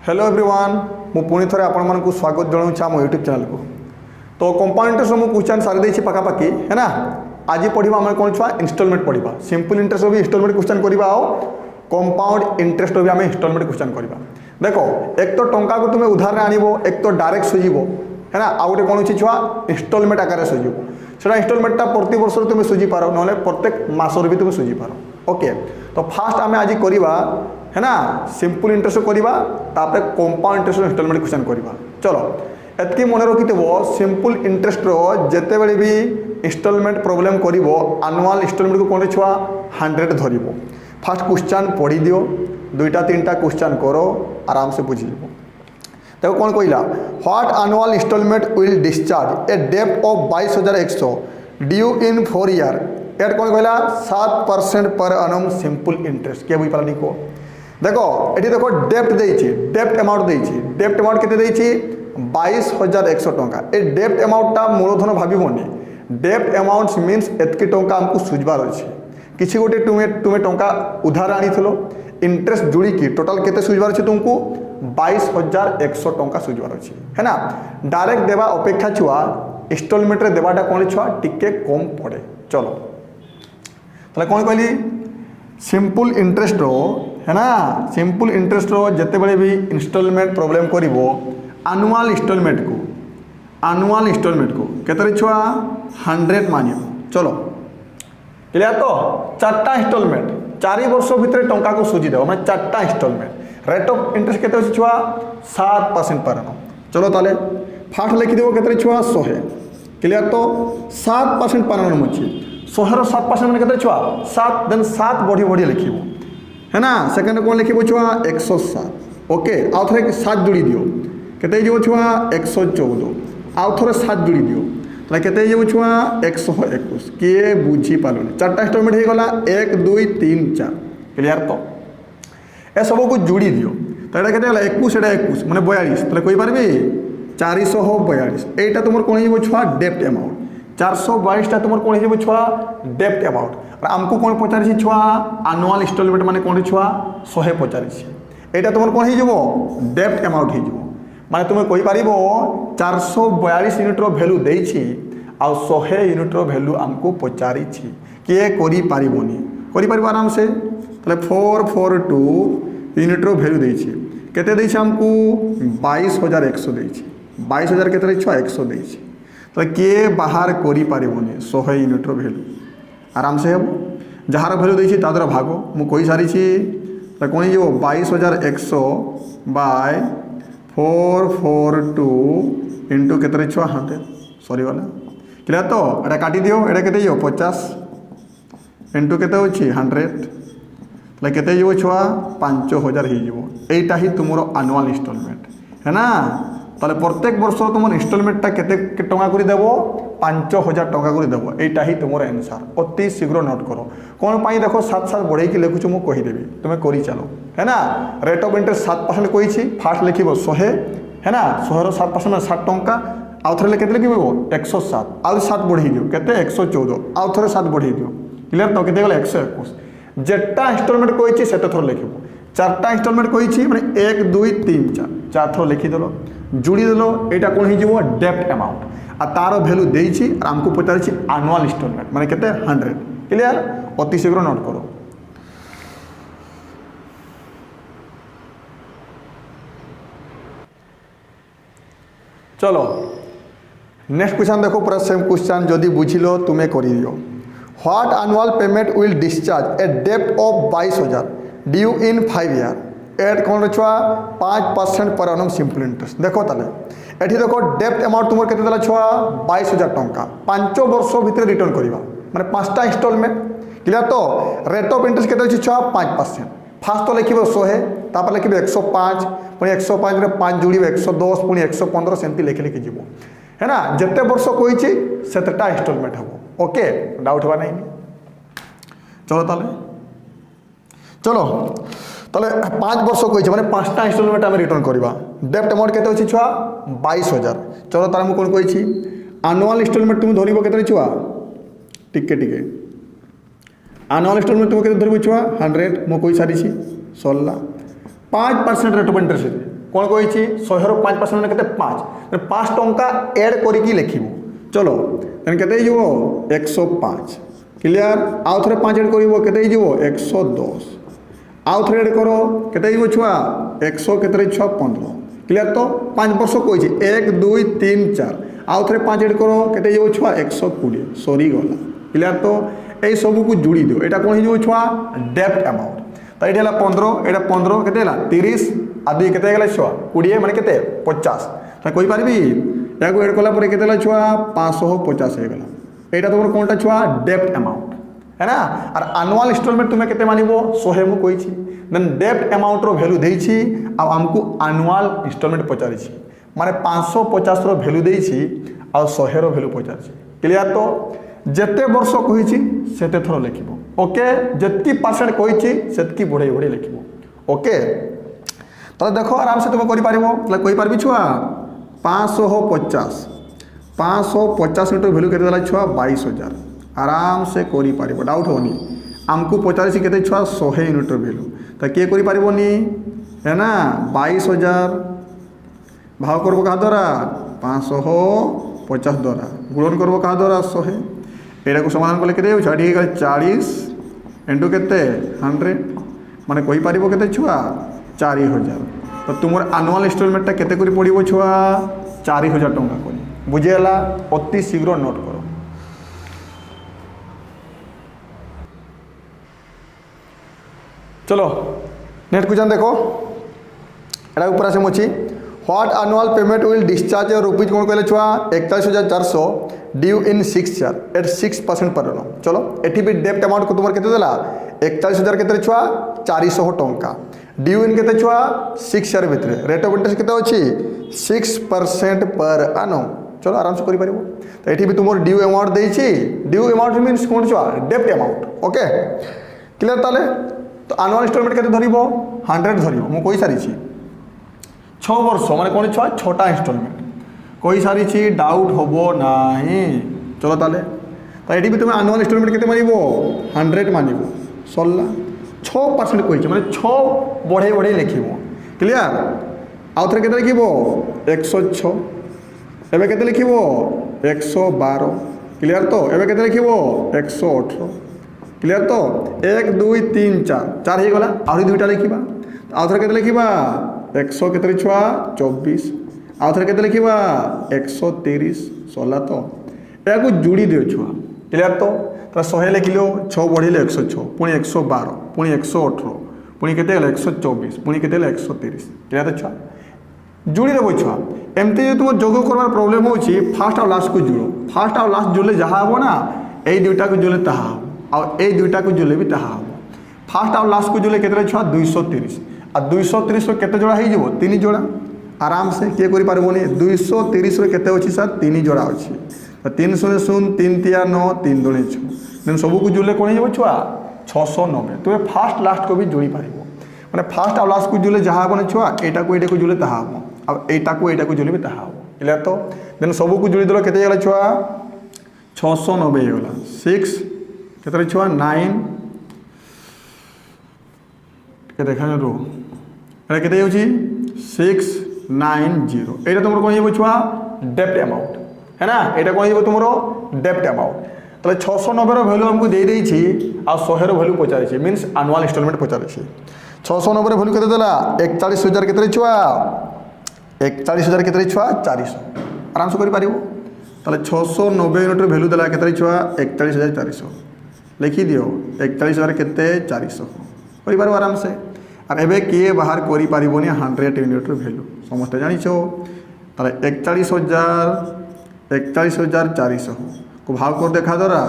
Hello everyone मु पुणी थे आपण को स्वागत जनाऊँ आम यूट्यूब चैनल को। तो कंपाउंड इंटरेस्ट मुझे क्वेश्चन सारी देती पखापाखि है ना। आज पढ़ा आम कौन छुआ इंस्टॉलमेंट पढ़ा। सिंपल इंटरेस्ट भी इंस्टॉलमेंट क्वेश्चन करवा कंपाउंड इंटरेस्ट भी आम इंस्टॉलमेंट क्वेश्चन करवा। देखो एक तो टंका को तुम्हें उधार आनब एक तो डायरेक्ट सुझीब है ना। आउ गए कौन छुआ इंस्टॉलमेंट आकार सुझीब से इंस्टॉलमेंटा प्रति वर्ष तुम्हें सुझी पार ना प्रत्येक मसर भी तुम्हें सुझी पार। ओके तो फास्ट आम आज करवा है ना सिंपल इंटरेस्ट करवा तापर कंपाउंड इंटरेस्ट इंस्टॉलमेंट क्वेश्चन करवा। चलो एतकी मन रखिथो सिंपल इंटरेस्ट जिते बड़े भी इंस्टॉलमेंट प्रॉब्लम कर एनुअल इंस्टॉलमेंट को कौन छुआ 100 धर। फास्ट क्वेश्चन पढ़ी दियो 2टा 3टा क्वेश्चन करो आराम से बुझी देखो कौन कहला what annual installment will discharge a डेब्ट of 22,100 due in 4 year at कौन कहला 7% पर एनम सिंपल इंटरेस्ट किए बुझी पारानी को। देखो ये देखो डेप्ट देछि डेप्ट अमाउंट देछि डेप्ट अमाउंट केते देछि 22,100 टंका। ए डेप्ट अमाउंटटा मूलधन भाबोनी डेप्ट अमाउंट मीन्स एतकी टंका हमको सुझबार अछि। किछि गोटे तुम्हें टंका उधार आनीथिलो इंटरेस्ट जुड़ी की टोटल केते सुझबार अछि तुमको 22,100 टंका सुझबार अछि है ना। डायरेक्ट देवा अपेक्षा छुआ इंस्टॉलमेंट रे देवाटा कोन छुआ टिके कम पड़े। चलो तले कोन कहली सिंपल इंटरेस्ट रो है ना। सिंपल इंटरेस्ट रो जिते बड़े भी इंस्टॉलमेंट प्रॉब्लम करिवो एनुअल इंस्टॉलमेंट को केतरे छुआ 100 मानियो। चलो क्लियर तो 4टा इंस्टॉलमेंट 4 वर्ष भितर टंका को सुझी देव मैं 4टा इंस्टॉलमेंट रेट ऑफ इंटरेस्ट केते अछि छुआ 7% पर एनम। चलो ताले फास्ट लिखि देबो केतरे छुआ 100 क्लियर तो 7% पर एनम अछि 100 रो 7% माने केतरे छुआ 7 देन 7 बढ़ी लिखिबो है ना। सेकंड कौन लिखिबो छुआ 107 ओके आउ थरे 7 जोड़ी दियो केते जेबो छुआ 114 आउ थरे 7 जोड़ी दियो तले केते जेबो छुआ 121 के बुझी पालोनी 4टा इंस्टॉलमेंट हे गला 1 2 3 4 क्लियर तो ए सब को जोड़ी दियो तो एटा केते गला 21 एटा 21 माने 42 तले कोइ पारबे 442 एटा तुमर कोन जेबो छुआ डेप्ट अमाउंट 422 टा तुमर कोन जेबो छुआ डेप्ट अमाउंट और आमको कौन पचारि छुआ एनुअल इंस्टॉलमेंट माने कौन छुआ 100 पचारि एटा तुम कौन हो डेप्ट अमाउंट हो माने तुम कहि पारिबो 442 यूनिट रो वैल्यू देछि आ 100 यूनिट रो वैल्यू आमको पचारि किए करि पारिबो आराम से तले 442 यूनिट रो वैल्यू देछि केते देछि हमको 22,100 देछि 22,000 केते छुआ 100 देछि तो किए बाहर करि पारिबोनी 100 यूनिट रो वैल्यू आराम से हम जार भैल्यू देछि तादर भाग मु कहि सारी कौन जो 22,100 बाय 442 इंटू केतरे छुआ 100 सॉरी वाला क्लियर तो एटा काटी दियो एटा केते जो 50 इंटू केते होछि 100 तले केते जो छुआ 5,000 ही जीवो एटा ही तुमरो एनुअल इंस्टॉलमेंट है ना। ताले प्रत्येक वर्ष तुम इंस्टॉलमेंटा केते टंका करि देबो 5,000 टंका करि देबो एटा ही तुमरो आंसर अति शीघ्र नोट करो कोन पाई देखो 7 बढ़े कि लिखुछ मु कहि देबी तुम्हें करि चलो है ना। रेट ऑफ इंटरेस्ट 7% कहि छी फास्ट लिखिबो 100 है ना 100 रो 7% में 7 टंका आउ थरे केते लिखिबो 107 आउ 7 बढ़ी दियो केते 114 आउ थरे 7 बढ़ी दियो क्लियर तो केते गेला 121 जेटा इंस्टॉलमेंट कहि छी सेते थरो लिखिबो 4टा इंस्टॉलमेंट कहि छी माने 1 2 3 4 थरो लिखि देलो जुड़ी देलो एटा कोन हो डेप्ट अमाउंट आ तार वैल्यू देछि और हमको पचारि एनुअल इंस्टॉलमेंट माने केते 100 क्लियर अति शीघ्र नोट करो। चलो नेक्स्ट क्वेश्चन देखो पूरा सेम क्वेश्चन जदि बुझिलो तुम्हें करि दियो what annual payment will discharge a डेब्ट of 22,000 due in 5 year at कौन छुआ 5% पर एनम सिंपल इंटरेस्ट। देखो ताले एठी देखो डेप्ट अमाउंट तुमर केते देला छुआ 22,000 टंका 5 वर्ष भितर रिटर्न करबा माने 5टा इंस्टॉलमेंट क्लियर तो रेट ऑफ इंटरेस्ट केते अछि छुआ 5% फास्ट तो लिखिबो 100 तापर लिखिबो 105 पुनी 105 रे 5 जोड़िबो 110 पुनी 115 सेंती लिखि जीवो है ना। जते वर्ष कहि छी सेतटा इंस्टॉलमेंट हबो ओके डाउट होबा नहीं। चलो ताले 5 वर्ष कहि माने 5टा इंस्टॉलमेंट हम रिटर्न करबा डेप्ट अमाउंट केते अछि छुआ 22,000। चलो तार मु कोन कहि छी एनुअल इंस्टॉलमेंट तुम धरिबो केते छुआ टिके एनुअल इंस्टॉलमेंट तुम केते धरिबो छुआ 100 मु कहि सारी छी 16 5% रेट ऑफ इंटरेस्ट कौन कही 100 5% मैंने के 5 टंका एड करके लिखू चलो के 105 क्लियर आउ थे 5 एड कर 110 आउ थे एड करो के छुआ 100 के छुआ 15 क्लियर तो 5 वर्ष कही 1 2 3 4 आउ थे 5 एड करो के छुआ 120 सरी गला क्लियर तो यही सब को जोड़ी दियो यहाँ कौन हो छुआ डेप्ट अमाउंट तो ये 15 यहाँ 15 के 30 आदि के छुआ 20 मैंने के 50 तो कही पारि या एड कला के छुआ 550 हो गला यहाँ तुम कौन छुआ डेप्ट अमाउंट है ना और एनुअल इंस्टॉलमेंट तुम्हें केते मानिबो 100 मु कही देन डेप्ट अमाउंट रो वैल्यू देछि आ हमको एनुअल इंस्टॉलमेंट पचारि माने 550 रो वैल्यू देछि आ 100 रो वैल्यू पचारि क्लियर तो जेते वर्ष कही सेते थरो लिखिबो ओके जेतकी परसेंट कही सेतकी बढ़े बढ़े लिखिबो ओके तो देखो आराम से तुम करि पारिबो कहि पारबी छुआ 550 मीटर वैल्यू केते देला छुआ 22000 आराम से करि पारिबो डाउट होनी आमको पचारि केते छुआ 100 यूनिट वैल्यू तो किए करि पारिबोनी है ना 22000 भाग करबो कहा द्वारा 550 द्वारा गुणन करबो कहा द्वारा 100 एटा को समाधान कले केते होछ 40 इंटू केते 100 माने कहि पारिबो केते छुआ 4000 तो तुमर एनुअल इंस्टॉलमेंट केते करि पड़िबो छुआ 4000 टंका करि बुझेला अति शीघ्र नोट करो चलो नेक्स्ट क्वेश्चन देखो एटा ऊपर से मुची what annual payment will discharge rupees कौन कहले छुआ 41400 ड्यू इन 6 ईयर एट 6% पर annum चलो एठी भी डेप्ट अमाउंट को तुमर केते देला 41000 केते छुआ 400 टंका ड्यू इन केते छुआ 6 ईयर भितरे रेट ऑफ इंटरेस्ट केते अछि 6% पर annum चलो आराम से करि परिबो तो एठी भी तुमर ड्यू अमाउंट देछि ड्यू अमाउंट मींस कौन छुआ डेप्ट अमाउंट ओके क्लियर ताले तो एनुअल इंस्टॉलमेंट केते धरिबो 100 धरिबो मु कहि सारी छी 6 वर्ष माने कोन छुआ 6टा इंस्टॉलमेंट कहि सारी छी डाउट होबो नाही चलो ताले तो एठी भी तुम एनुअल इंस्टॉलमेंट केते मानिबो 100 मानिबो सल्ला 6% कहि माने 6 बढ़े बढ़े लिखिबो क्लियर आउ थरे केते लिखिबो 106 एबे केते लिखिबो 112 क्लियर तो एबे केते लिखिबो 118 क्लियर तो 1 2 3 4 4 हो गला आउरी दुईटा लिखिबा आउ थरे केते लिखिबा 100 केते छुआ 24 आउ थरे केते लिखिबा 130 16 तो या को जोड़ी दियो छुआ क्लियर तो 100 लिखिलो 6 बढ़िले 106 पुनी 112 पुनी 118 पुनी केते गेला 124 पुनी केते गेला 130 क्लियर तो छुआ जोड़ी देबो छुआ एमती जे तुम जोग करबार प्रॉब्लम होची फर्स्ट और लास्ट को जोड़ो फर्स्ट और लास्ट जोड़ले जहा हो ना एई दुईटा को जोड़ले ताहा और ए दुईटा को जोड़े भी ताहा हम फास्ट और लास्ट को जोड़े केते छुआ 230 आ 230 रो केते जोड़ा हो जिवो 3 जोड़ा आराम से किए करि पारबोनी 230 रो केते अछि सर 3 जोड़ा अछि तो 300 ने सुन 3 3 9 3 2 6 देन सब को जोड़ले कोन हो छुआ 690 तो फास्ट लास्ट को भी जोड़ी पारिबो माने फास्ट और लास्ट को जोड़ले जहा बने छुआ एटा को जोड़ले ताहा हम अब एटा को जोड़ले भी ताहा हम क्लियर तो देन सब को जोड़ी देलो केते गेला छुआ 690 हो गला 6 केते छुआ 9 के देखा रो एटा केते होची 690 एटा तुमरो कोन हो छुआ डेप्ट अमाउंट है ना एटा कोन हो तुमरो डेप्ट अमाउंट तले 690 रो वैल्यू हमको दे देई छी आ 100 रो वैल्यू पचारि छी मींस एनुअल इंस्टॉलमेंट पचारि छी 690 रो वैल्यू केते देला 41000 केते छुआ 41000 केते छुआ 400 आराम से करि पारिबो तले 690 यूनिट रो वैल्यू देला केते छुआ 41400 लिखी दियो 41000 केते 400 करि पारो आराम से और एबे किए बाहर करि पारिबोनी 100 यूनिट रो वैल्यू समस्त जानिछो ताले 41400 को भाग कर देखा द्वारा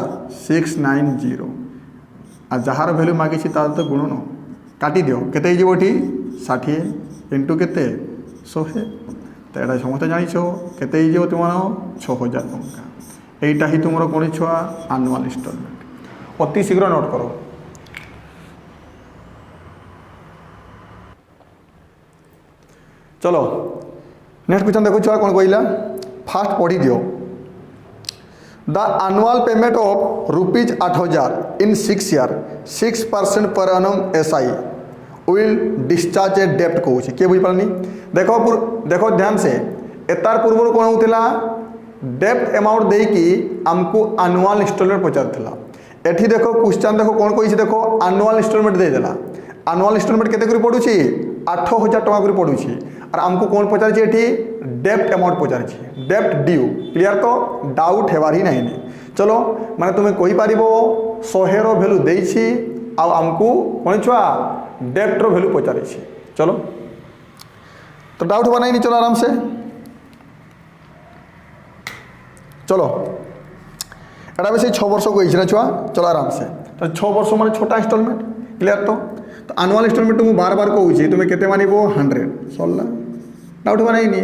690 आ जहार वैल्यू मागी छी तार तो गुणन काटी दियो केते हिजो ओठी 60 इंटू केते 100 तो एटा समस्त जानिछो केते हिजो तुमरो 6000 टंका एटा ही तुमरो कोन छुआ एनुअल इंस्टॉलमेंट अति शीघ्र नोट करो चलो नेक्स्ट क्वेश्चन देखो छुआ कौन कहला फास्ट पढ़ी दियो the annual payment of ₹8000 in 6 year 6% पर annum SI विल डिस्चार्ज ए डेप्ट कहूँ किए बुझिपारनी देख ध्यान से एतार पूर्व कौन होता डेप्ट अमाउंट देकी आमको आनुआल इंस्टॉलमेंट पचार एठी देखो क्वेश्चन देखो कौन कही देखो आनुआल इंस्टॉलमेंट देदेला आनुआल इंस्टॉलमेंट केते करी पड़ुछि 8,000 टका करी पड़ुछि और आमको कौन पचार एठी डेप्ट अमाउंट पचार डेप्ट ड्यू क्लियर तो डाउट हेबार ही नहीं चलो माने तुम्हें कही पारिबो 100 रो वैल्यू देछि आ आमको कौन छुआ डेप्ट रो वैल्यू पचार चलो तो डाउट होगा नहीं चलो आराम से चलो एटा भी 6 वर्ष को ना छुआ चलो आराम से तो 6 वर्ष माने छोटा इंस्टॉलमेंट क्लियर तो आनुआल इंस्टॉलमेंट तुम बार बार कहूँ तुम्हें केते मानिबो 100 सरला डाउट होगा नहीं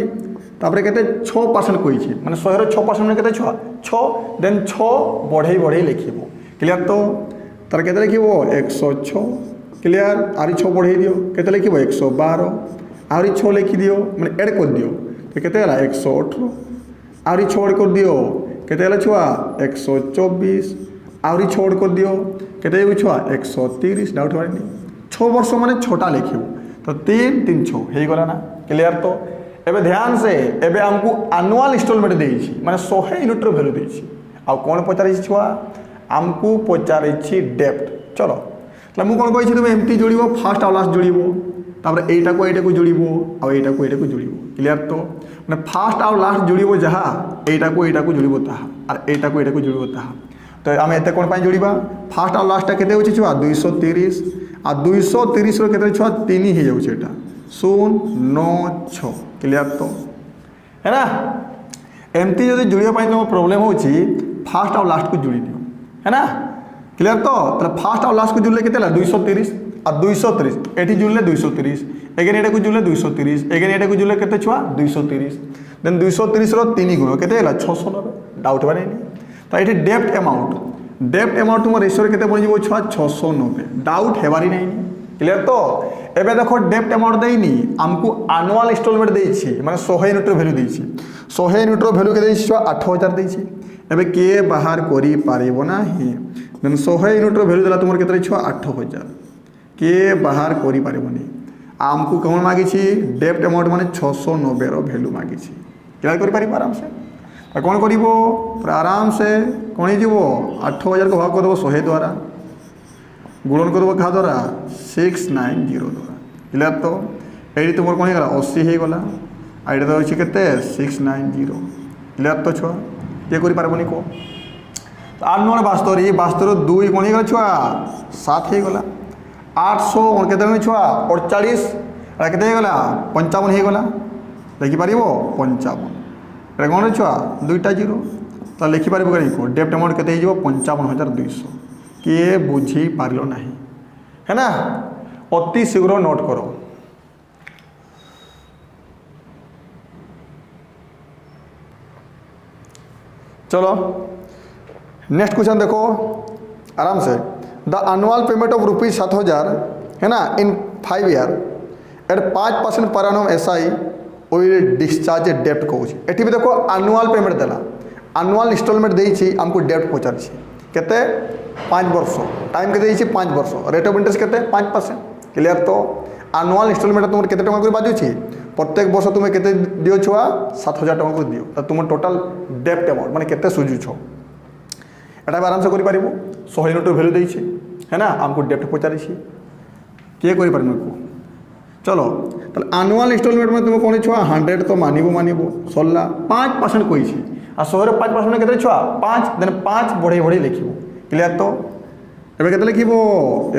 तापर केते 6% कही माने 100 रो 6% में केते छुआ 6 देन 6 बढ़े बढ़े लिखिबो क्लियर तो तार केते लिखिबो 106 क्लियर आरी 6 बढ़े दियो केते लिखिबो 112 आरी 6 लिखि दियो माने ऐड कर दियो तो केते हला 118 आरी 6 ऐड कर दियो केते हला छुआ 124 आरी 6 ऐड कर दियो केते छुआ 130 डाउट होगा नहीं 6 वर्ष माने छोटा लिखिबो तो 3 3 6 हे गला ना क्लियर तो एबे ध्यान से एबे हमको एनुअल इंस्टॉलमेंट देछि माने 100 यूनिट रो वैल्यू देछि आ कोन पचारि छुआ हमको पचारि छि डेप्ट चलो तले मु कोन कहि छि तुम एमटी जोड़िबो फर्स्ट और लास्ट जोड़िबो तापर एटा को जोड़िबो आ एटा को जोड़िबो क्लियर तो माने फर्स्ट और लास्ट जोड़िबो जहा एटा को जोड़िबो ताहा और एटा को जोड़िबो ताहा तो आम एते कोन पाई जोड़िबा फर्स्ट और लास्ट केते होछि छुआ 230 आ 230 रो केते छुआ 3 ही जाउ छेटा 096 क्लियर तो है ना एमती जब जोड़िया तुम प्रोब्लेम हो फास्ट और लास्ट को जोड़ी दियो है ना क्लियर तो फास्ट और लास्ट को जुड़ले केते 230 और 230 एटी जुड़ले 230 एगेन एटा को जुड़ले 230 एगेन एटा को जुड़ले केते छुआ 230 देन 230 रो 3 गुण केते हला 690 डाउट बा नहीं तो एटी डेप्ट अमाउंट तुम रेशियो केते बनि जिवो छुआ 690 डाउट हेबारी नहीं क्लियर तो एबे देखो डेप्ट अमाउंट देनी हमको एनुअल इंस्टॉलमेंट देछि माने 100 यूनिट रो वैल्यू देछि 100 यूनिट रो वैल्यू के देछि 8000 देछि एबे के बाहर करी पारिबो नाही देन 100 यूनिट रो वैल्यू देला तुमर केते छुआ 8000 के बाहर करी पारिबो नहीं हमको कोन मागी छी डेप्ट अमाउंट माने 690 रो वैल्यू मागी छी क्लियर करी पारिबो आराम से तो कौन करिबो आराम से कोन ही जीवो 8000 को भाग कर देबो 100 द्वारा गुणन करब क्या द्वारा 690 द्वारा क्लियर तो ये तुम कौन होगा 80 हो गला आईटा तो अच्छे के 690 क्लियर तो छुआ ये करें को 8 9 72 2 कौन होगा छुआ 7 हो गला 800 के छुआ 48 के गला 55 हो गला लिखिपार 55 एटा कौन छुआ 2टा 0 तो लिखिपार कहीं डेप्ट अमाउंट के 55,200 किए बुझी पारिल नहीं है ना अति शीघ्र नोट करो चलो नेक्स्ट क्वेश्चन देखो आराम से द एनुअल पेमेंट ऑफ ₹7,000 है ना इन 5 year at 5% per annum SI will discharge डेप्ट कहूँ एटी भी देखो एनुअल पेमेंट देला एनुअल इंस्टॉलमेंट देछि हमको डेप्ट पचार केते 5 वर्ष टाइम के 5 वर्ष रेट ऑफ इंटरेस्ट केते 5% क्लियर तो एनुअल इंस्टॉलमेंट तुम केते टका बाजुछि प्रत्येक वर्ष तुम्हें केते दियो छुआ 7,000 टका दियो तो तुम टोटल डेप्ट अमाउंट माने केते सुजु छो एटा आराम से करि पारिबो 100 यूनिट वैल्यू देछि है ना हमको डेप्ट पचारि छी के करि पारिबो को चलो तो एनुअल इंस्टॉलमेंट में तुम कौन छुआ 100 तो मानिबो सरला 5% कही छी आ 100 रे 5% केते छुआ 5 देन 5 बढ़े बढ़े लिखिबो क्लियर तो एबे केते लिखिबो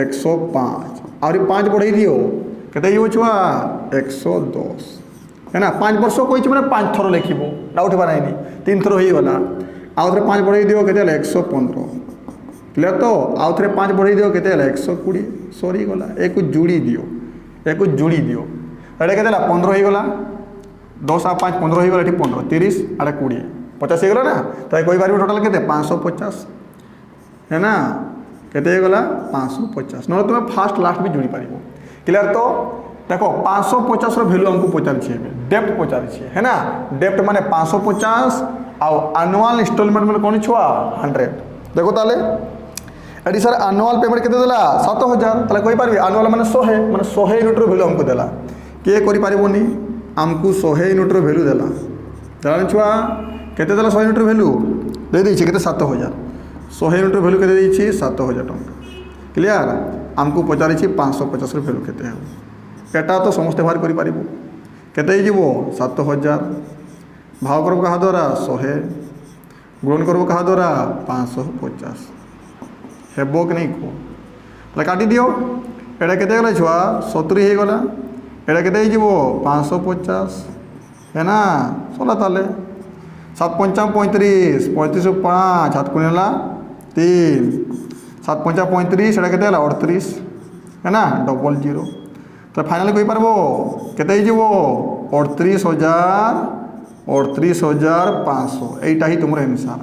105 और 5 बढ़े दियो केते यो छुआ 110 है ना 5 वर्ष कही छी माने 5 थरो लिखिबो डाउट बा नहीं 3 थरो ही गला आउ थे 5 बढ़े दियो केते 115 क्लियर तो आउ थे 5 बढ़े दियो केते 120 सॉरी गला एक जुड़ी दियो एटा केते 15 ही गला 10 आ 5 15 ही गला एठी 15 30 आडा 20 50 हो गला ना तो कोई बार टोटल के 550 है ना केते गला 550 न तुम फास्ट लास्ट भी जोड़ी पार क्लियर तो देखो 550 वैल्यू हमको पचार डेप्ट पचार है ना डेप्ट माने 550 आउ एनुअल इंस्टॉलमेंट में कौन छुआ 100 देखो ताले एटी सर आनुआल पेमेंट केते देला 7000 ताले कहि पारबी आनुआल माने 100 माने 100 यूनिट रो वैल्यू हमको देला के करि पारिबोनी हमको 100 यूनिट रो वैल्यू देला जान छुआ केते देला 100 यूनिट रो वैल्यू दे दै छी केते 7000 100 यूनिट रो वैल्यू केते दै छी 7000 टका क्लियर हमको पचारि छी 550 रो वैल्यू केते हो एटा तो समस्त बाहर करि पारिबो केते जीवो 7000 भाग करब कहा द्वारा 100 गुणन करब कहा द्वारा 550 हेबो कि नहीं को ताले काटी दियो एटा केते गला छुआ 70 हे गला एटा केते जीवो 550 है ना सोला ताले 7 पंचा 35 35 5 7 गुणेला 3 7 पंचा 35 एटा केते गला 38 है ना डबल जीरो तो फाइनल कहि पारबो केते जीवो 38,500 एटा ही तुमर आंसर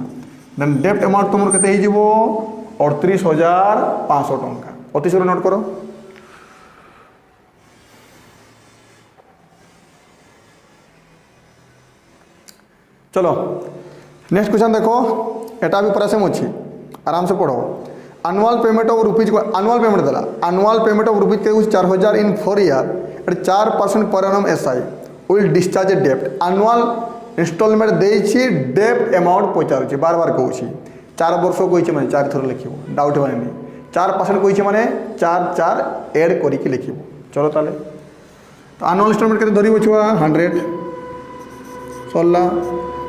देन डेब्ट अमाउंट तुमर केते ही जीवो 38,500 टंका अति शीघ्र नोट करो चलो नेक्स्ट क्वेश्चन देखो एटा भी पूरा सेम अच्छी आराम से पढ़ो annual payment of rupees को annual payment देला annual payment of rupees के कुछ 4000 in 4 year at 4% per annum SI will discharge a debt annual installment देई छी debt amount पचारू छी बार बार कहू छी 4 वर्ष कोइ छी माने 4 थर लिखिबो डाउट माने नहीं 4% कोइ छी माने 4 ऐड करी के लिखिबो चलो ताले तो annual installment केते धरिबो छुआ 100 सोल्ला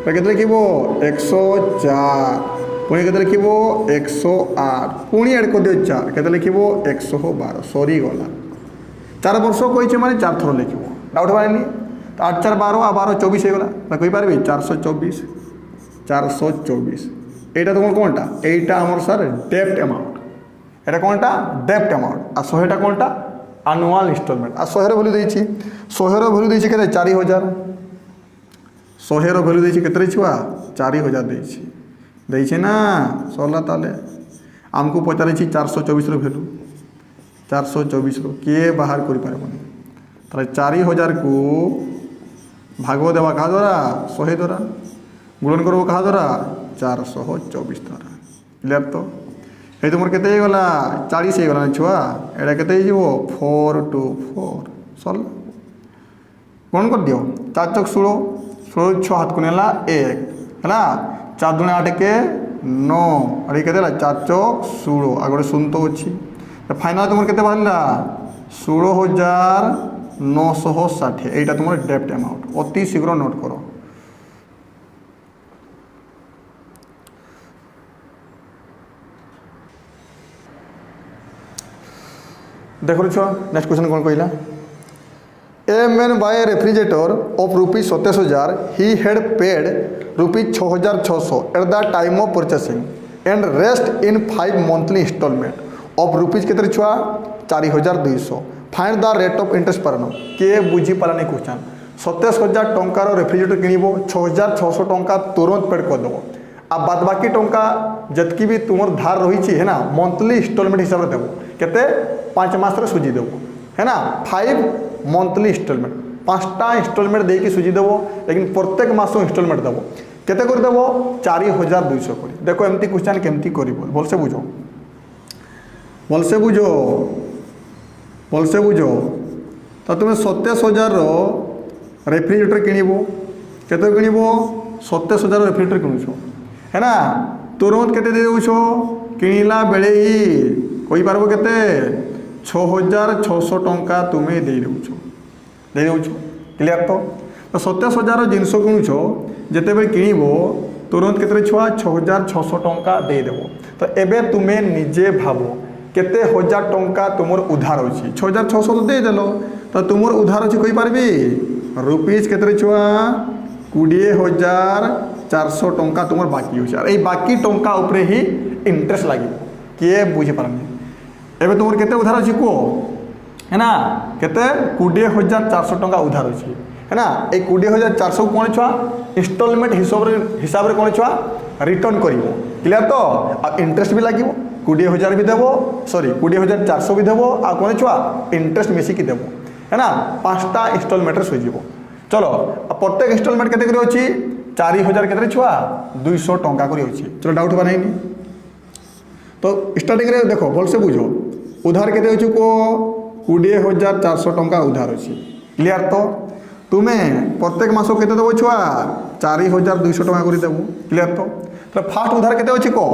केते लिखिबो 104 पुणी केते लिखिबो 108 पुणी ऐड कर दियो 4 केते लिखिबो 112 सॉरी गला 4 वर्ष कोइ छी माने 4 थर लिखिबो डाउट माने नहीं तो 8 4 12 आ 12 24 हे गला ना कहि पारबी 424 एटा तुम कोनटा एटा हमर सर डेब्ट अमाउंट एटा कोनटा डेब्ट अमाउंट आ 100 टा कोनटा एनुअल इंस्टॉलमेंट आ 100 रो वैल्यू देई छी 100 रो वैल्यू देई छी केते 4000 100 रो वैल्यू देई छी केते छुआ 4000 देई छी ना सोला ताले हमको पचारे 424 रो वैल्यू 424 रो के बाहर करि पारबोनी ताले 4000 को भागो देवा कहा द्वारा 100 द्वारा गुणन करबो कहा द्वारा 424 द्वारा क्लियर तो ए तुमर केते हे गला 40 हे गला छुआ एडा केते हे जीवो 424 सोल गुणन कर दियो 4 चौक 16 16 6 हाथ कोनेला 1 है ना 4 दूने 8 के 9 अरे केते ला 4 चौक 16 आगोटे सुन तो अछि तो फाइनल तुमर केते बाहरला 16,960 एटा तुमर डेब्ट अमाउंट अति शीघ्र नोट करो देखो छुआ नेक्स्ट क्वेश्चन कौन कहला A man buy a refrigerator of rupees 27,000 he had paid rupees 6,600 at the time of purchasing and rest in 5 monthly installment of rupees केते छुआ 4,200 find the rate of interest per annum के बुझी पालानी question 27,000 टंकार refrigerator किनिबो 6,600 टंका तुरंत paid कर देबो आ बाद बाकी टंका जतकी भी तुमर धार रही छी है ना मंथली इंस्टॉलमेंट हिसाब रे देबो केते 5 मास रे सुजी देबो है ना 5 मंथली इंस्टॉलमेंट 5टा इंस्टॉलमेंट दे के सुजी देबो लेकिन प्रत्येक मासो इंस्टॉलमेंट देबो केते कर देबो 4,200 करी देखो एमती क्वेश्चन केमती करिबो बोल से बुझो तो तुम 27,000 रो रेफ्रिजरेटर किनिबो केते किनिबो 27,000 रेफ्रिजरेटर किनुछो है ना तुरंत केते दे देउछो किनिला बेले ही कोई पारबो केते 6,600 टंका तुम्हें दे देउछो क्लियर तो 27,000 जिनस किणुछो जिते बेले किनिबो तुरंत केते छुआ 6,600 टंका दे देबो तो एबे तुम्हें निजे भाबो केते हजार टंका तुमर उधार अछि 6,600 तो दे देलो तो तुमर उधार अछि कोई पारबी रुपीस केते छुआ 20,400 टंका तुमर बाकी अछि और ए बाकी टंका ऊपर ही इंटरेस्ट लागि के बुझि पारनी एबे तुमर केते उधार अछि को है ना केते 20,400 टंका उधार अछि है ना ए 20,400 कोन छुआ इंस्टॉलमेंट हिसाब रे कोन छुआ रिटर्न करिवो क्लियर तो आ इंटरेस्ट भी लागिवो 20,000 भी देवो सॉरी 20,400 भी देवो आ कोन छुआ इंटरेस्ट मिसी की देवो है ना 5टा इंस्टॉलमेंट रे सोजिवो चलो प्रत्येक इंस्टॉलमेंट केते करी अछि 4,000 केते छुआ 200 टंका करी अछि चलो डाउट बनाइनी तो तो स्टार्टिंग रे देख भलसे बुझ उधार केते अछि को 20,400 टंका उधार अछि क्लियर। तो तुम्हें प्रत्येक मास केते देबो छुआ 4,200 टंका करि देबो क्लियर। तो फास्ट उधार केते अछि को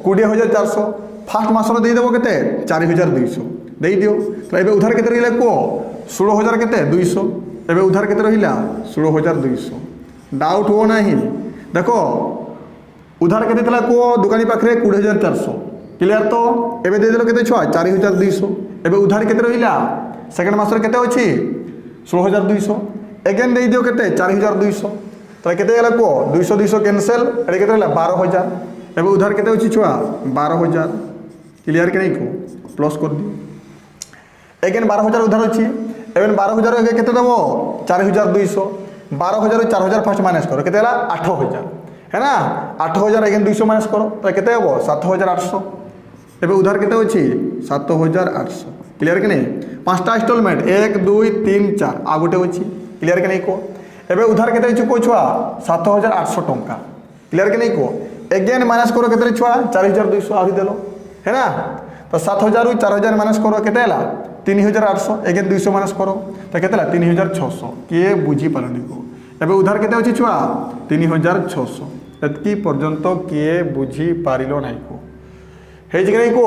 20,400 फास्ट मास रो दे देबो केते 4,200 दे दियो। तो एबे उधार केते रहिला को 16,000 केते 200 एबे उधार केते रहिला 16,200 डाउट हो नाही देखो उधार केते थला को दुकानी पाखरे 20,400 क्लियर। तो एबे दे देलो केते छुआ 4,200 एबे उधार केते रहिला सेकंड मास रो केते अछि 16,200 अगेन दे दियो केते 4,200 तो केते गेला को 200 कैंसिल एबे केते रहला 12,000 एबे उधार केते अछि छुआ 12,000 क्लियर के नहीं को प्लस कर दियो अगेन 12,000 उधार अछि एबे 12,000 एबे केते देबो 4,200 12,000 4,000 फर्स्ट माइनस करो केते गेला 8,000 है ना 8,000 अगेन 200 माइनस करो तो केते हेबो 7,800 एबे उधार केते अछि 7,800 क्लियर के नहीं। पांचटा इंस्टॉलमेंट 1 2 3 4 आ गोटे अछि क्लियर के नहीं को एबे उधार केते अछि को छुआ 7,800 टंका क्लियर के नहीं को अगेन माइनस करो केते छुआ 4,200 आदि देलो है ना। तो 7,000 उ 4,000 माइनस करो केते हला 3,800 अगेन 200 माइनस करो तो केते हला 3,600 के बुझी पालनी को एबे उधार केते अछि छुआ 3,600 एतकी पर्यंत के बुझी पारिलो नाही को हे जे नहीं को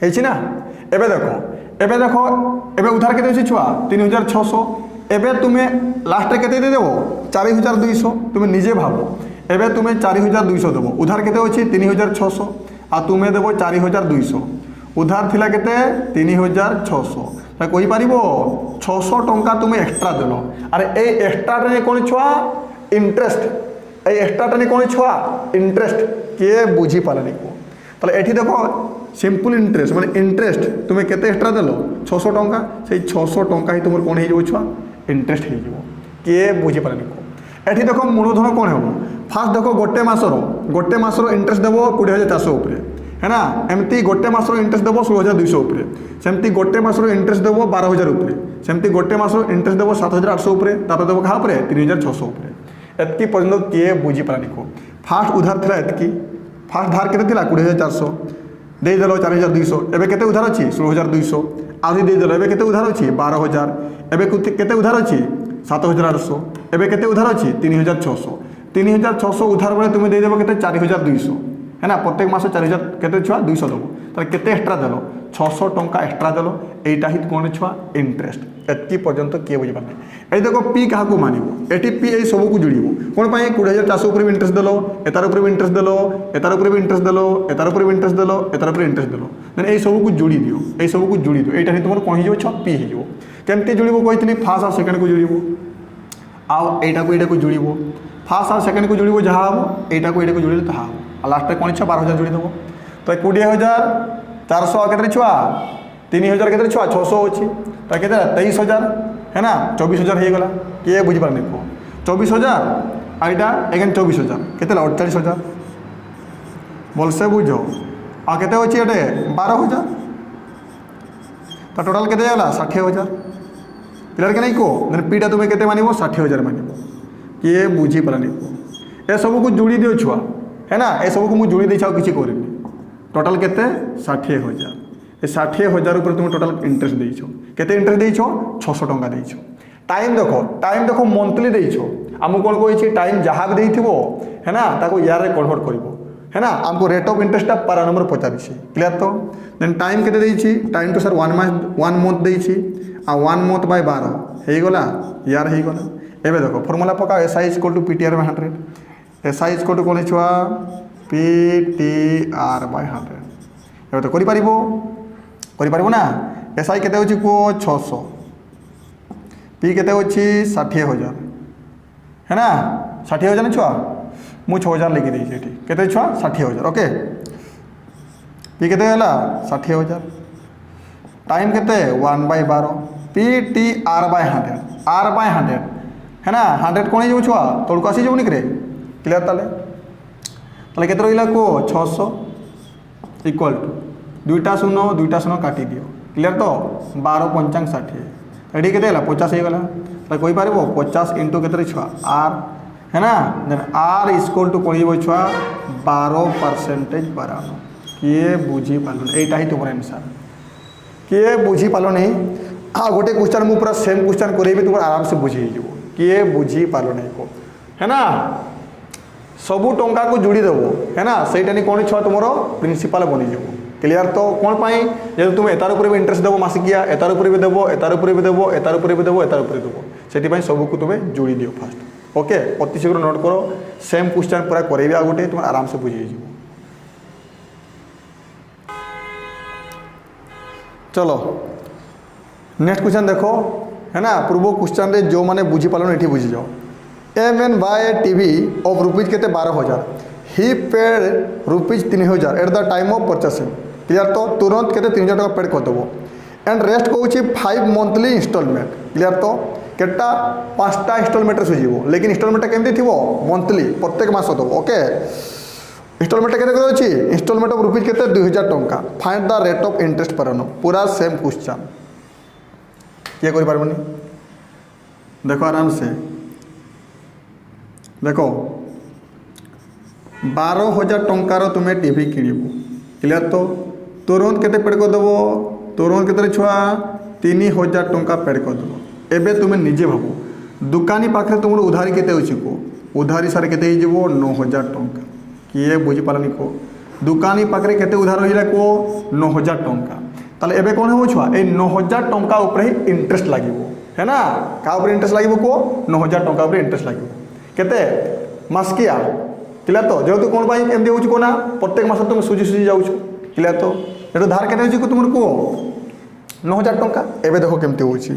हे छी ना। एबे देखो एबे उधार केते अछि छुआ 3,600 एबे तुम्हें लास्ट रे केते दे देबो 4,200 तुम्हें निजे भाबो एबे तुम्हें 4,200 देबो उधार केते अछि 3,600 आ तुम्हें देबो 4,200 उधार थिला केते 3,600 त कहि पारिबो 600 टंका तुम्हें एक्स्ट्रा देलो अरे ए एक्स्ट्रा रे कोन छुआ इंटरेस्ट ए एक्स्ट्रा रे कोन छुआ इंटरेस्ट के बुझी पालनी को ताले एठी देखो सिंपल इंटरेस्ट माने इंटरेस्ट तुम्हें केते एक्स्ट्रा देलो 600 टंका से 600 टंका ही तुमर कोन हे जो छुआ इंटरेस्ट हे जो के बुझी पालनी को एठी देखो मूलधन कोन हेबो फास्ट देखो गोटे मासरो इंटरेस्ट देबो 20,400 ऊपर है ना एमती गोटे मासरो इंटरेस्ट देबो 16,200 ऊपर सेमती गोटे मासरो इंटरेस्ट देबो 12,000 ऊपर सेमती गोटे मासरो इंटरेस्ट देबो 7,800 ऊपर तापर देबो कहा ऊपर 3,600 ऊपर एतकी पर्यंत के बुझी पालनी को फास्ट उधार थिला एतकी फास्ट धार केते थिला 20,400 दे देलो 4,200 एबे केते उधार अछि 16,200 आधी दे देलो एबे केते उधार अछि 12,000 एबे केते उधार अछि 7,800 एबे केते उधार अछि 3,600 उधार बेले तुम दे देबो केते 4,200 है ना प्रत्येक मास 4,000 केते छुआ 200 देबो त केते एक्स्ट्रा देलो 600 टंका एक्स्ट्रा देलो एटा ही कोन छुआ इंटरेस्ट एतकी पर्यंत के बुझी पाने ए देखो पी कहा को मानिबो एटी पी ए सब को जुड़िबो कोन पाए 20,400 ऊपर इंटरेस्ट देलो एतार ऊपर इंटरेस्ट देलो एतार ऊपर इंटरेस्ट देलो एतार ऊपर इंटरेस्ट देलो एतार ऊपर इंटरेस्ट देलो देन ए सब को जुड़ी दियो ए सब को जुड़ी दियो एटा ही तुमर कोन हिजो छ पी हिजो केमते जुड़िबो कहितनी फर्स्ट और सेकंड को जुड़िबो आ एटा को जुड़िबो फर्स्ट और सेकंड को जुड़िबो जहा हो एटा को जुड़िले तहा हो लास्ट रे कोन छ 12,000 जुड़ी देबो तो 20,400 केते छुआ 3,000 केते छुआ 600 अछि तो केते 23,000 है ना 24,000 हे गला के बुझी पारने को 24,000 आइटा अगेन 24,000 केते 48,000 बोल से बुझो आ केते अछि एटे 12,000 तो टोटल केते होला 60,000 क्लियर के नहीं को देन पीटा तुम्हें केते मानिबो 60,000 मानिबो के बुझी पारने को ए सब को जुड़ी दियो छुआ है ना ए सब को मु जुड़ी दे छाओ किछि करिनी टोटल केते 60,000 ए 60,000 ऊपर तुम टोटल इंटरेस्ट देइछो केते इंटरेस्ट देइछो 600 टंका देइछो टाइम देखो मंथली देइछो हमु कोन कोइछि टाइम जहा भी देइथिबो है ना ताको यार रे कन्वर्ट करबो है ना हमको रेट ऑफ इंटरेस्ट पर नंबर पचारिछि क्लियर। तो देन टाइम केते देइछि टाइम तो सर 1 मंथ देइछि आ 1 मंथ बाय 12 हे गला यार हे गला एबे देखो फार्मूला पका SI = PTR by 100 SI = कोन छुआ PTR by 100 एबे तो करि पारिबो ना SI केते होछि को 600 P केते होछि 60,000 है ना 60,000 छुआ मु 6,000 लिखि देछि एठी केते छुआ 60,000 ओके P केते होला 60,000 टाइम केते 1 by 12 PTR by 100 R by 100 है ना 100 कोन जो छुआ तोड़को आसी जोनी करे क्लियर ताले केते रहिला को 600 इक्वल टू दुईटा शून्य काटी दियो क्लियर। तो 12 5 60 एडी केते होला 50 हे गला त कोइ पारिबो 50 इनटू केते छुआ R है ना देन R = कोन हो छुआ 12% बढ़ानो किए बुझी पालन एटा ही तुम आंसर किए बुझी पालन हाँ गोटे क्वेश्चन मुझे पूरा सेम क्वेश्चन करेबी तुम आराम से बुझी जीव किए बुझी पालन को है ना सबू टंका को जोड़ी देव है ना सहीटा नहीं कौन छुआ तुम प्रिंसिपाल बनीज क्लियर तो कौन पाई जब तुम एतार उपर भी इंटरेस्ट देव मासिकिया एतार उपर भी देव एतार उपर भी देव एतार उपर भी देव एतार उपर देव से सबको तुम्हें जोड़ी दियो फास्ट ओके अति शीघ्र नोट करो सेम क्वेश्चन पूरा करेबी आ गोटे तुम आराम से बुझी जीव चलो नेक्स्ट क्वेश्चन देखो है ना पूर्व क्वेश्चन रे जो माने बुझी पालन ये बुझी जाओ a man buy TV of rupees के 12,000 ही paid rupees 3,000 at the time of purchasing clear तो तुरंत के 3,000 टका पेड करदेव एंड रेस्ट कौन 5 मंथली इंस्टॉलमेंट क्लियर तो केटा 5टा इंस्टॉलमेंट सुझीव लेकिन इंस्टॉलमेंट केमती थी मंथली प्रत्येक मास दब ओके इंस्टॉलमेंट के इंस्टॉलमेंट ऑफ रुपीज के 2,000 टंका find the rate of interest per annum पूरा सेम क्वेश्चन किए कर पारबनी देखो आराम से देखो 12,000 टंकार तुम्हें टीवी किणव क्लियर तो तुरंत के पेड करदेव तुरंत के छुआ 3,000 टंका पेड करदेव एबे तुम्हें निजे भाव दुकानी पाखे तुम उधारी केते अछि को उधारी सारे केते ही जीवो 9,000 टंका किए बुझी पारनी को दुकानी पाखे केते उधार रहिला को 9,000 टंका ताले एबे कौन हो छुआ ए 9,000 टंका ऊपर ही इंटरेस्ट लागिवो है ना का ऊपर इंटरेस्ट लागिवो को 9,000 टंका ऊपर इंटरेस्ट लागिवो केते मासकिया क्लियर तो जेहेतु कौन पाई एमदी होची को ना प्रत्येक मास तुम सुजी सुजी जाउछ क्लियर तो एतो धार केते होची को तुमर को 9,000 टंका एबे देखो केमते होची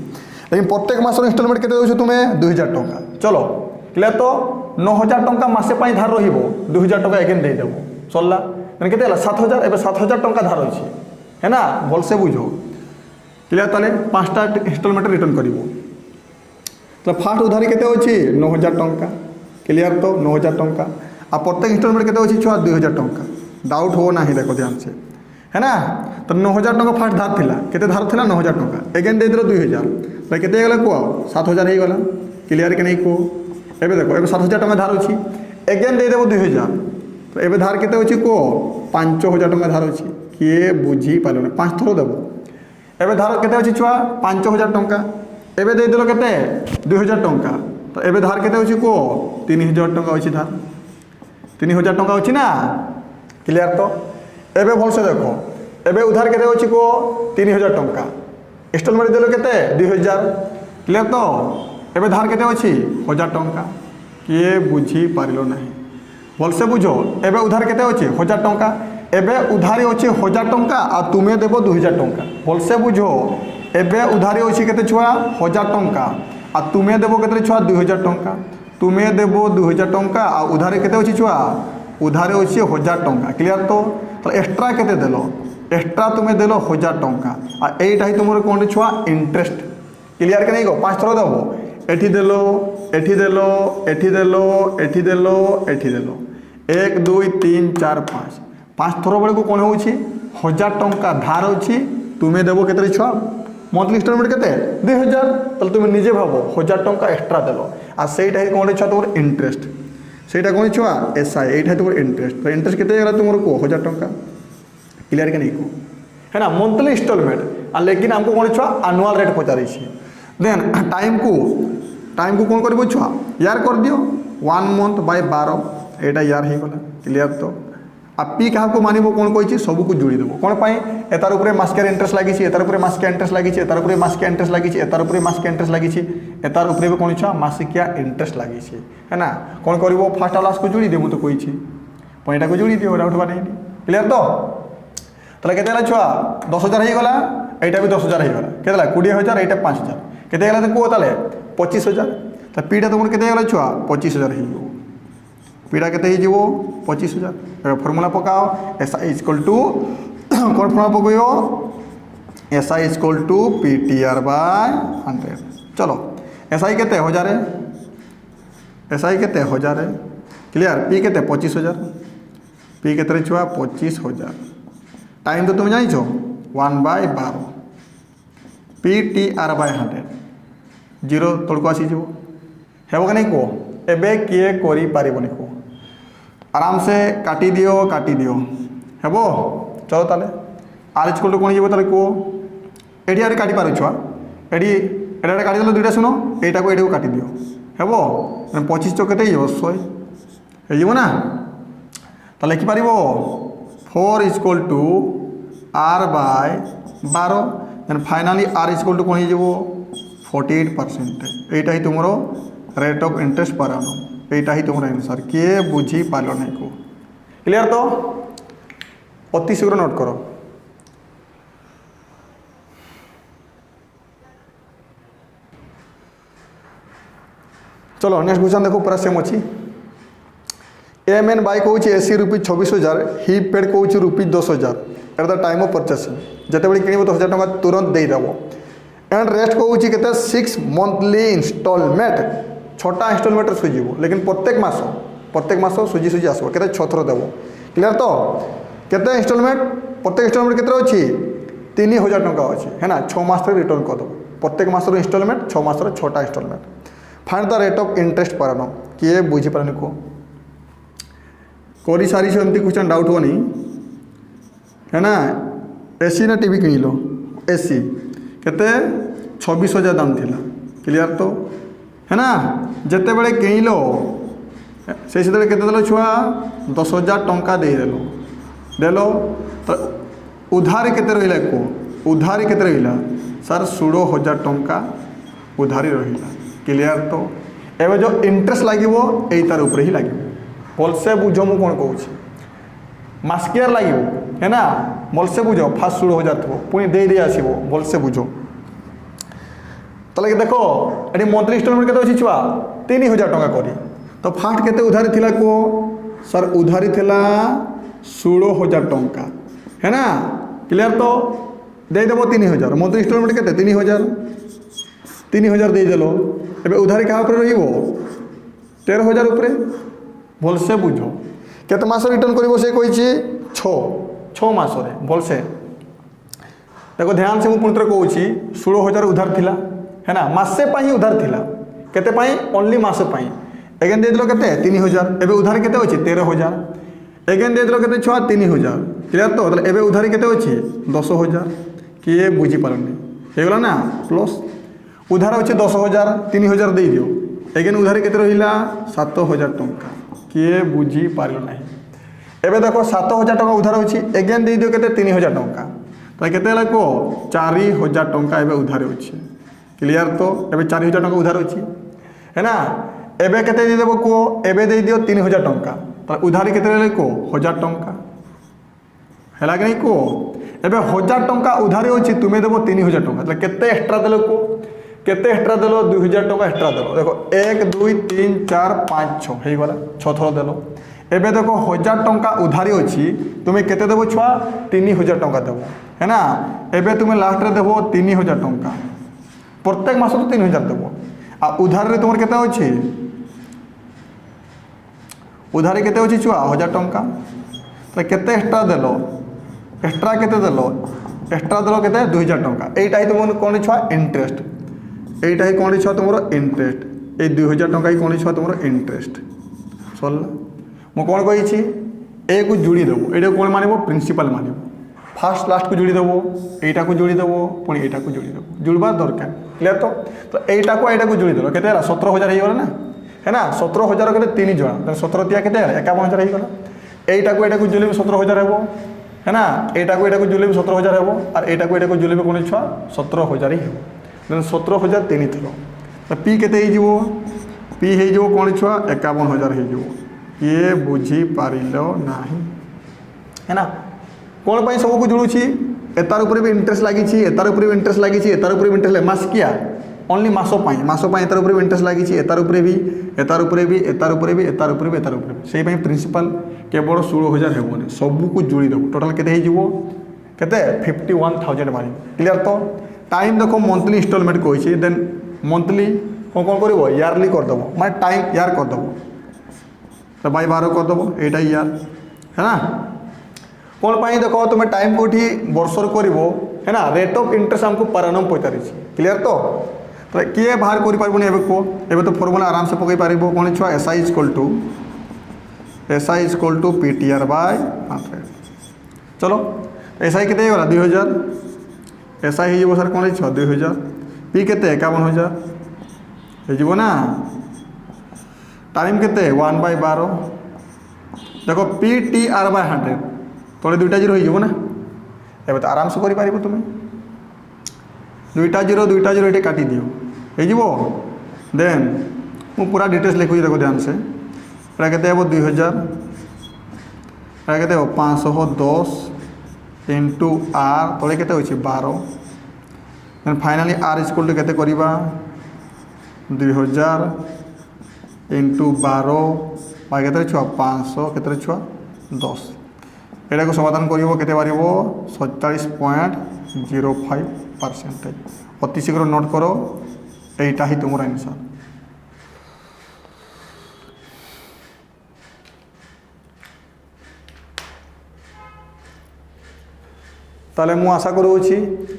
लेकिन प्रत्येक मास इंस्टॉलमेंट केते होची तुम्हें 2,000 टंका चलो क्लियर तो 9,000 टंका मासे पाई धार रहिबो 2,000 टंका एगेन दे देबो सरला माने केते हला 7,000 एबे 7,000 टंका धार होची है ना भल से बुझो क्लियर ताले 5टा इंस्टॉलमेंट रिटर्न करिवो तो फास्ट उधारी केते होची 9,000 टंका क्लियर तो 9,000 टंका आ प्रत्येक इंस्टॉलमेंट केते होची छुआ 2,000 टंका डाउट हो ना ही देखो ध्यान से है ना तो 9,000 टंका फास्ट धार थिला केते धार थिला 9,000 टंका एगेन दे दिलो 2,000 तो केते गला को 7,000 ही गला क्लियर के नहीं को एबे देखो एबे 7,000 टंका धार होची एगेन दे देबो 2,000 तो एबे धार केते होची को 5,000 टंका धार होची किए बुझी पालने 5 थरो देबो एबे धार केते होची छुआ 5,000 टंका एबे दे दिलो केते 2,000 टंका तो एबे धार केते होची को 3,000 टंका होची धार 3,000 टंका होची ना क्लियर तो एबे भल से देखो एबे उधार केते होची को 3,000 टंका इंस्टॉलमेंट देलो केते 2,000 क्लियर तो एबे धार केते होची 1,000 टंका किए बुझी पारिलो नहीं भल से बुझो एबे उधार केते होची 1,000 टंका एबे उधारी होची 1,000 टंका आ तुमे देबो 2,000 टंका भल से बुझो एबे उधारी होची केते छुआ 1,000 टंका आ तुमे देबो केते छुआ 2,000 टंका तुमे देबो 2,000 टंका आ उधारी केते होची छुआ उधारी होची 1,000 टंका क्लियर तो एक्स्ट्रा केते देलो एक्स्ट्रा तुमे देलो 1,000 टंका आ एटा ही तुमर कोन छुआ इंटरेस्ट क्लियर के नहीं को 5 थरो देबो एठी देलो एठी देलो एठी देलो एठी देलो एठी देलो 1 2 3 4 5 थर बेलू कौन हो 1,000 टंका धार अच्छी तुम्हें देव के छुआ मंथली इंस्टॉलमेंट के 2,000 तो तुम्हें निजे भाव 1,000 टंका एक्स्ट्रा देल आ सहीटा कौन छुआ तुम इंटरेस्ट सहीटा कौन छुआ एसआई एटा तुम इंटरेस्ट तो इंटरेस्ट के तुम को 1,000 टंका क्लियर के नहीं को है ना मंथली इंस्टॉलमेंट आ लेकिन हमको कौन छुआ एनुअल रेट पचारि देन टाइम को कौन कर छुआ यार कर दियो 1 मंथ बाय 12 एटा यार ही गला क्लियर तो आ पी क्या मानव कौन कही सबको जोड़ी देव कौन पाई एतार उपरे मासकिया इंटरेस्ट लगी एतार उपरे मासकिया इंटरेस्ट लगी एतार उपरे मासकिया इंटरेस्ट लगी एतार उपरे मासकिया इंटरेस्ट लगी एतार उपरे भी कौन छुआ मासिकिया इंटरेस्ट लगी है ना कौन कर फास्ट लास्ट को जोड़ी दे मुझे तो कही पॉइंटा को जोड़ी दियो डाउट नहीं क्लियर तो ताले केते छुआ 10,000 हो गला एटा भी 10,000 हो गला केते 20,000 एटा 5,000 केते गला को ताले 25,000 तो पीटा तुम केते गला छुआ 25,000 हो पीड़ा के 25,000 फर्मूला पकाओ SI इक्वल टू कौन फर्मूला पकाओ SI equal to PTR by 100 चलो SI के 1,000 SI के 1,000 क्लियर P के 25,000 P के छुआ 25,000 टाइम तो तुम जानी 1/12 PTR बाय 100 जीरो तौक आसीज हे नहीं कह एबे किए करी पारिबनी को आराम से काटी दियो हेबो चलो ताले आर इक्वल टू कौन हो ताले को एडी आरे काटी पार छुआ एडी एडा काटी देलो दुईटा सुनो एटा को एडी को काटी दियो हेबो 25 चौक केते हो 100 हेजिबो ना ताले लिखि पारिबो 4 equal to R by 12 then finally R equal to कौन हो 48% एटा ही तुमरो rate of interest per annum एटा ही तुमरो आंसर किए बुझी पालो नहीं को क्लियर तो अति शीघ्र नोट करो चलो नेक्स्ट क्वेश्चन देखो पूरा सेम अच्छी एम एन बाई कौच एसी रुपीज 26,000 ही पेड कौच rupees 10,000 at the time of purchasing जिते बड़े किणव 10,000 टका तुरंत देदेव एंड रेस्ट कौच के 6 मंथली इंस्टॉलमेंट 6टा इंस्टॉलमेंट सुझीब लेकिन प्रत्येक मास सुझी सुझी आसो के 6 थर देव क्लियर तो केते इंस्टॉलमेंट प्रत्येक इंस्टॉलमेंट केते अच्छी 3,000 टका अच्छी है ना 6 मास रिटर्न करदेव प्रत्येक मास इंस्टॉलमेंट 6 मास 6टा installment find the rate of interest per annum किए बुझीपारे को कर सारी एमती क्वेश्चन डाउट होनी है ना एसी ना टीवी किन लो एसी केते 26,000 दाम थिला क्लियर तो है ना जिते बड़े किन लो से केते देलो छुआ 10,000 टंका दे देलो तो उधारी केते रहिला को उधारी केते रहिला सर 16,000 टंका उधारी रहिला क्लियर तो एवं जो इंटरेस्ट लगे यही तार ऊपर ही लगे भलसे बुझ मु कौन कहूँ मास्कियार लगे है ना भलसे बुझ फास्ट 16,000 थो पुणी दे आसो भलसे बुझ तो देखो ये मंथली इंस्टॉलमेंट के छुआ 3,000 टका करी तो फास्ट केते उधारी थिला को सर उधारी थिला 16,000 टंका है ना क्लियर तो देदेव 3,000 मंथली इंस्टॉलमेंट के 3,000 देदेल एबे उधारी क्या रही 13,000 उपरे भलसे बुझ केते मास रिटर्न करिवो से कहिछि 6 मास रे भलसे देखो ध्यान से मु पुनतर कहूछि 16,000 उधार थिला है ना मासे पाई उधार थिला केते पाई ओनली मासे पाई एगेन दे दिलो केते 3,000 एबे उधारी केते अछि 13,000 एगेन दे दिलो केते छुआ 3,000 क्लियर तो एबे उधारी केते अछि 10,000 किए बुझी पारनी हेगला ना प्लस उधार अच्छे 10,000 3,000 दे दियो एगेन उधारी केते रहिला 7,000 टंका किए बुझी पारलो नहीं एबे देखो 7,000 टंका उधार अच्छी एगेन दे दियो केते 3,000 टंका तो केते हला को 4,000 टंका एबे उधार अच्छी क्लियर तो एबे 4,000 टंका उधार अच्छी है ना एबे केते दे देबो को एबे दे दियो 3,000 टंका तो उधारी केते रहले को 1,000 टंका हैला कि नहीं को एबे 1,000 टंका उधारी अच्छी तुम्हें देबो 3,000 टंका तो केते एक्स्ट्रा देलो को केते एक्स्ट्रा देलो 2,000 टंका एक्स्ट्रा देलो देखो 1 2 3 4 5 6 हो गला 6 थर देलो एबे देखो 1,000 टंका उधारी अच्छी तुम्हें केते देबो छुआ 3,000 टंका देबो है ना एबे तुम्हें लास्ट रे देबो 3,000 टंका प्रत्येक मास तो 3,000 देबो आ उधारी रे तुमर केते अछि उधारी केते अछि छुआ 1,000 टंका तो केते एक्स्ट्रा देलो एक्स्ट्रा केते देलो केते 2,000 टंका एटा ही तुम कोन छुआ इंटरेस्ट एटा ही कौन छुआ तुम इंटरेस्ट ये 2,000 टंका ही कौन छुआ तुम इंटरेस्ट सरला मु कौन कही ए को जोड़ी देव ये कौन मान प्रिंसिपल मान फास्ट लास्ट को जोड़ी देव एटा को जोड़ी देव पुणी एटा को जोड़ी देव जुड़वा दरकार क्लियर तो एटा को जोड़ी देव केते 17,000 हो ना है ना 17,000 के 3 जन 17 तिया के 51,000 होगा एटा को जोड़े 17,000 हो है ना एटा को जोड़े 17,000 हो और एटा को जोड़े कौन छुआ 17,000 ही हो 17,000 3 थर तो पी केते हो पी हो कौन छुआ 51,000 हो ये बुझी पारिल नहीं है ना कौन पाई सबको जोड़ुची एतार ऊपर भी इंटरेस्ट लगी एतार ऊपर भी इंटरेस्ट लगी एतार ऊपर भी इंटरेस्ट मास किया ओनली मास एतार ऊपर भी इंटरेस्ट लगी एतार ऊपर भी एतार ऊपर भी एतार ऊपर भी एतार ऊपर भी एतार ऊपर भी से प्रिंसिपल केवल 16,000 हेबोनी सबको जोड़ी देव टोटाल केते केते 51,000 मारी क्लियर तो टाइम देखो मंथली इंस्टॉलमेंट कही देन मंथली कौन कर यारली करदेव माने टाइम यार करदेव तो बाई 12 करदेव एटा यार है ना कौन पाई देखो तुम्हें टाइम कौटी वर्षर कर है ना रेट ऑफ इंटरेस्ट आमको पर annum पचारि क्लियर तो किए बाहर कर तो फर्मुला आराम से पकई पार कौन छुआ SI equal to PTR by 100 चलो एस आई केते गला 2000 एस आई हो सर कौन 2000 पी केते 51000 हो ना टाइम केते 1/12 देखो पी टी आर बाय 100 तले दुईटा जीरो हो ना एवं तो आराम से कर तुम दुईटा जीरो ये काटी दियो हो देन मु पूरा डिटेल्स लिखुची देखो ध्यान से एटा केते हे 2000 एटा केते 510 इंटू आर तले केते होछि 12 then finally R equal to केते करिबा 2000 इंटू 12 बाय केते छुआ 500 केते छुआ 10 एटा को समाधान करिवो केते बारिवो 47.05% अति शीघ्र नोट करो एटा ही तुमरा आंसर। ताले मु आशा करूँगी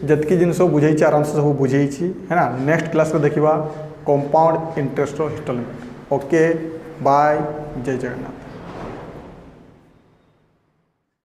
जितकी जिनस बुझे आराम से सब बुझे है ना नेक्स्ट क्लास में देखा compound interest installment. Okay bye जय जगन्नाथ।